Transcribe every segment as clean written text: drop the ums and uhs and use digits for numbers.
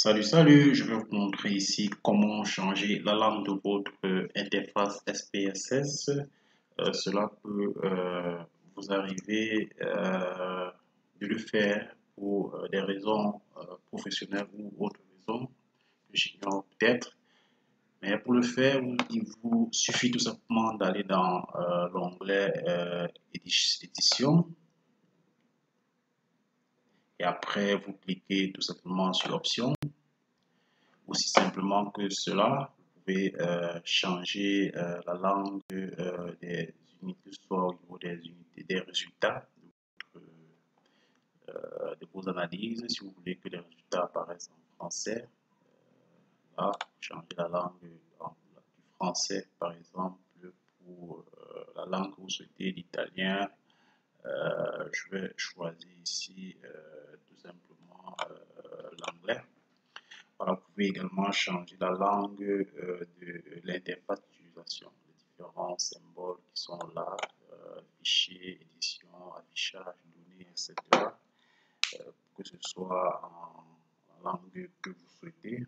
Salut, je vais vous montrer ici comment changer la langue de votre interface SPSS. Cela peut vous arriver de le faire pour des raisons professionnelles ou autres raisons que j'ignore peut-être. Mais pour le faire, il vous suffit tout simplement d'aller dans l'onglet édition et après vous cliquez tout simplement sur option. Aussi simplement que cela, vous pouvez changer la langue des unités, soit au niveau des unités des résultats de vos analyses. Si vous voulez que les résultats apparaissent en français, là, changer la langue du français, par exemple, pour la langue que vous souhaitez, l'italien. Je vais choisir ici tout simplement l'anglais. Voilà, vous pouvez également changer la langue de l'interface d'utilisation, les différents symboles qui sont là, fichier, édition, affichage, données, etc. Que ce soit en langue que vous souhaitez,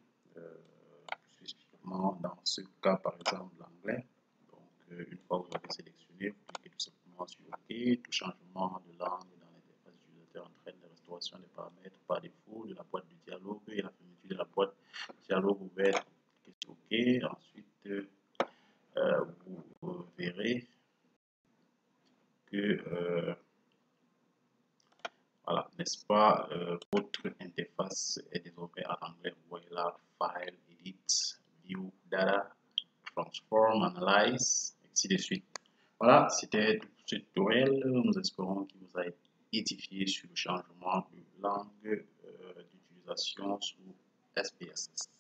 spécifiquement dans ce cas par exemple l'anglais. Donc une fois que vous avez sélectionné, vous cliquez tout simplement sur OK. Tout changement de langue dans l'interface utilisateur entraîne la restauration des paramètres par défaut de la boîte de dialogue et la fermeture de la boîte de dialogue ouverte. Cliquez sur OK. Ensuite, vous verrez que voilà, n'est-ce pas, votre interface est désormais en anglais. Vous voyez là, File, Edit, View, Data, Transform, Analyze, ainsi de suite. Voilà, c'était tout ce tutoriel. Nous espérons qu'il vous a édifié sur le changement de langue d'utilisation sous SPSS.